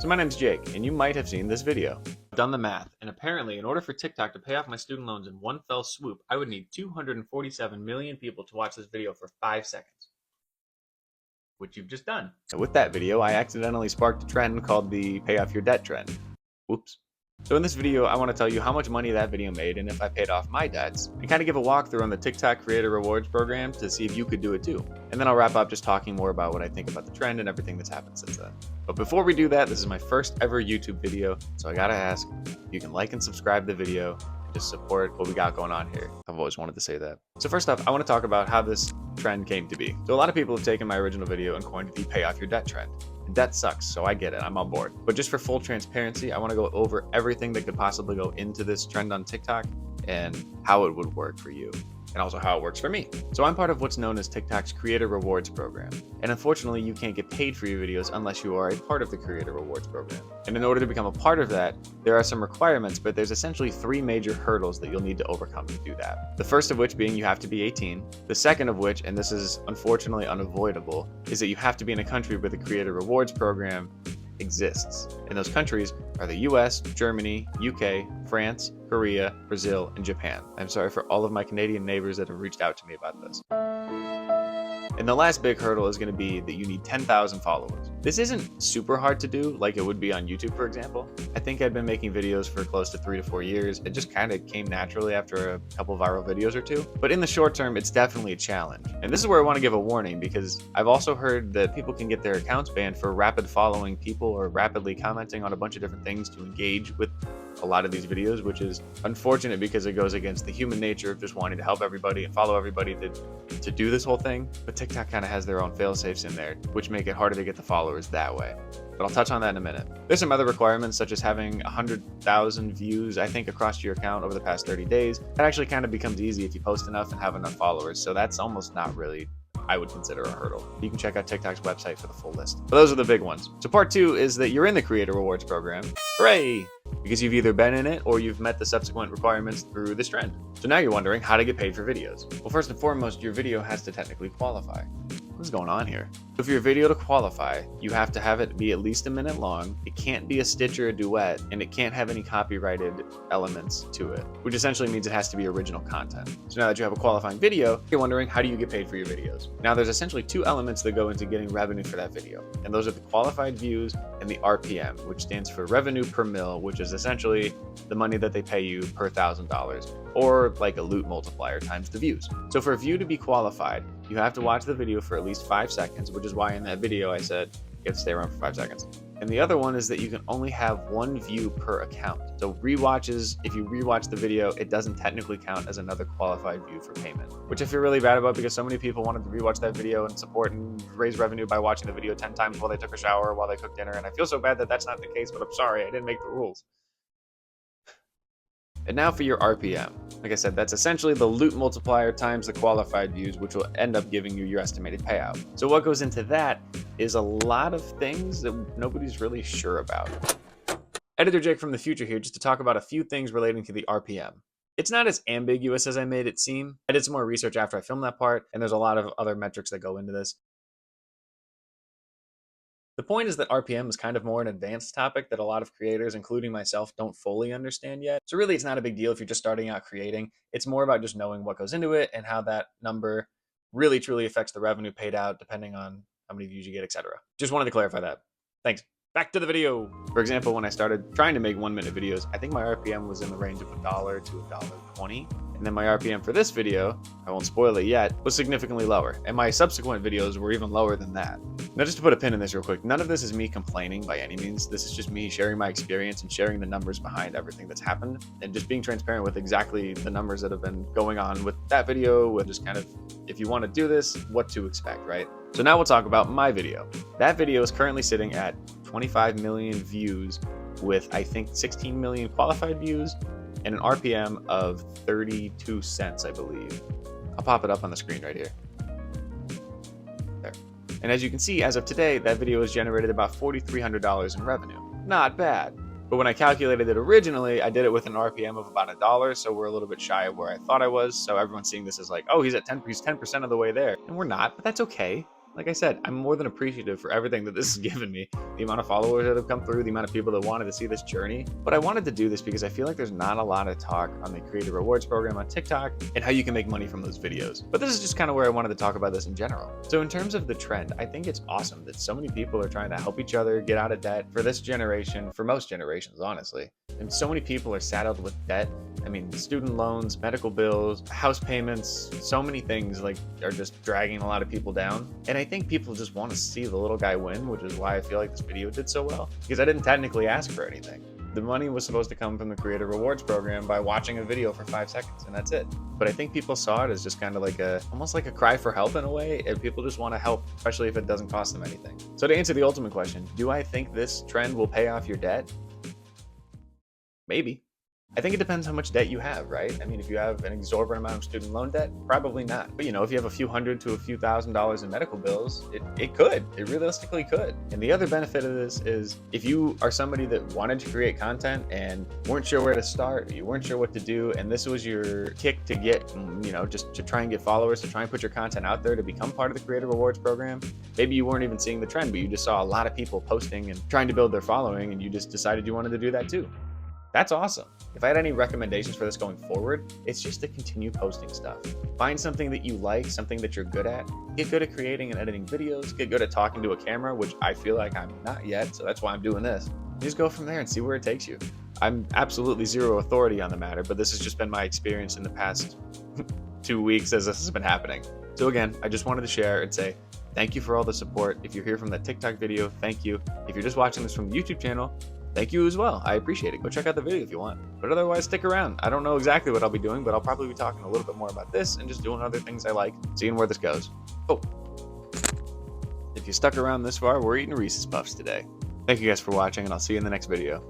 So my name's Jake, and you might have seen this video. I've done the math, and apparently in order for TikTok to pay off my student loans in one fell swoop, I would need 247 million people to watch this video for 5 seconds. Which you've just done. And with that video, I accidentally sparked a trend called the pay off your debt trend. Whoops. So in this video, I want to tell you how much money that video made and if I paid off my debts, and kind of give a walkthrough on the TikTok Creator Rewards program to see if you could do it too. And then I'll wrap up just talking more about what I think about the trend and everything that's happened since then. But before we do that, this is my first ever YouTube video, so I gotta ask, you can like and subscribe the video and just support what we got going on here. I've always wanted to say that. So first up, I want to talk about how this trend came to be. So a lot of people have taken my original video and coined the pay off your debt trend. Debt sucks, so I get it, I'm on board. But just for full transparency, I want to go over everything that could possibly go into this trend on TikTok and how it would work for you, and also how it works for me. So I'm part of what's known as TikTok's Creator Rewards program. And unfortunately, you can't get paid for your videos unless you are a part of the Creator Rewards program. And in order to become a part of that, there are some requirements, but there's essentially 3 major hurdles that you'll need to overcome to do that. The first of which being you have to be 18. The second of which, and this is unfortunately unavoidable, is that you have to be in a country where the Creator Rewards program exists. And those countries are the US, Germany, UK, France, Korea, Brazil, and Japan. I'm sorry for all of my Canadian neighbors that have reached out to me about this. And the last big hurdle is going to be that you need 10,000 followers. This isn't super hard to do like it would be on YouTube, for example. I think I've been making videos for close to 3 to 4 years. It just kind of came naturally after a couple viral videos or two. But in the short term, it's definitely a challenge. And this is where I want to give a warning, because I've also heard that people can get their accounts banned for rapid following people or rapidly commenting on a bunch of different things to engage with a lot of these videos, which is unfortunate because it goes against the human nature of just wanting to help everybody and follow everybody to do this whole thing. But TikTok kind of has their own fail-safes in there, which make it harder to get the followers that way. But I'll touch on that in a minute. There's some other requirements, such as having 100,000 views, I think, across your account over the past 30 days. That actually kind of becomes easy if you post enough and have enough followers. So that's almost not really, I would consider, a hurdle. You can check out TikTok's website for the full list. But those are the big ones. So part 2 is that you're in the Creator Rewards program. Hooray! Because you've either been in it or you've met the subsequent requirements through this trend. So now you're wondering how to get paid for videos. Well, first and foremost, your video has to technically qualify. What's going on here? So for your video to qualify, you have to have it be at least a minute long. It can't be a stitch or a duet, and it can't have any copyrighted elements to it, which essentially means it has to be original content. So now that you have a qualifying video, you're wondering, how do you get paid for your videos? Now there's essentially 2 elements that go into getting revenue for that video, and those are the qualified views and the RPM, which stands for revenue per mil, which is essentially the money that they pay you per $1,000, or like a loot multiplier times the views. So for a view to be qualified, you have to watch the video for at least 5 seconds, which is why in that video I said you have to stay around for 5 seconds. And the other one is that you can only have 1 view per account. So rewatches, if you rewatch the video, it doesn't technically count as another qualified view for payment, which I feel really bad about because so many people wanted to rewatch that video and support and raise revenue by watching the video 10 times while they took a shower, while they cooked dinner. And I feel so bad that that's not the case, but I'm sorry, I didn't make the rules. And now for your RPM. Like I said, that's essentially the loot multiplier times the qualified views, which will end up giving you your estimated payout. So what goes into that is a lot of things that nobody's really sure about. Editor Jake from the future here, just to talk about a few things relating to the RPM. It's not as ambiguous as I made it seem. I did some more research after I filmed that part, and there's a lot of other metrics that go into this. The point is that RPM is kind of more an advanced topic that a lot of creators, including myself, don't fully understand yet. So really, it's not a big deal if you're just starting out creating. It's more about just knowing what goes into it and how that number really truly affects the revenue paid out depending on how many views you get, etc. Just wanted to clarify that. Thanks. Back to the video. For example, when I started trying to make 1-minute videos, I think my RPM was in the range of $1 to $1.20. And then my RPM for this video, I won't spoil it yet, was significantly lower. And my subsequent videos were even lower than that. Now, just to put a pin in this real quick, none of this is me complaining by any means. This is just me sharing my experience and sharing the numbers behind everything that's happened and just being transparent with exactly the numbers that have been going on with that video, with just kind of, if you want to do this, what to expect, right? So now we'll talk about my video. That video is currently sitting at 25 million views with, I think, 16 million qualified views and an RPM of 32 cents, I believe. I'll pop it up on the screen right here. There. And as you can see, as of today, that video has generated about $4,300 in revenue. Not bad. But when I calculated it originally, I did it with an RPM of about $1, so we're a little bit shy of where I thought I was. So everyone's seeing this as like, oh, he's 10% of the way there. And we're not, but that's okay. Like I said, I'm more than appreciative for everything that this has given me. The amount of followers that have come through, the amount of people that wanted to see this journey. But I wanted to do this because I feel like there's not a lot of talk on the Creator Rewards program on TikTok and how you can make money from those videos. But this is just kind of where I wanted to talk about this in general. So in terms of the trend, I think it's awesome that so many people are trying to help each other get out of debt for this generation, for most generations, honestly. And so many people are saddled with debt. I mean, student loans, medical bills, house payments, so many things like are just dragging a lot of people down. And I think people just want to see the little guy win, which is why I feel like this video did so well, because I didn't technically ask for anything. The money was supposed to come from the Creator Rewards program by watching a video for 5 seconds, and that's it. But I think people saw it as just kind of like almost like a cry for help in a way, and people just want to help, especially if it doesn't cost them anything. So to answer the ultimate question, do I think this trend will pay off your debt? Maybe. I think it depends how much debt you have, right? I mean, if you have an exorbitant amount of student loan debt, probably not. But if you have a few hundred to a few $1,000s in medical bills, it could. It realistically could. And the other benefit of this is if you are somebody that wanted to create content and weren't sure where to start, you weren't sure what to do, and this was your kick to get, just to try and get followers, to try and put your content out there to become part of the Creator Rewards program. Maybe you weren't even seeing the trend, but you just saw a lot of people posting and trying to build their following, and you just decided you wanted to do that too. That's awesome. If I had any recommendations for this going forward, it's just to continue posting stuff. Find something that you like, something that you're good at. Get good at creating and editing videos. Get good at talking to a camera, which I feel like I'm not yet, so that's why I'm doing this. Just go from there and see where it takes you. I'm absolutely zero authority on the matter, but this has just been my experience in the past 2 weeks as this has been happening. So again, I just wanted to share and say thank you for all the support. If you're here from that TikTok video, thank you. If you're just watching this from the YouTube channel, thank you as well. I appreciate it. Go check out the video if you want. But otherwise, stick around. I don't know exactly what I'll be doing, but I'll probably be talking a little bit more about this and just doing other things I like, seeing where this goes. Oh, if you stuck around this far, we're eating Reese's Puffs today. Thank you guys for watching, and I'll see you in the next video.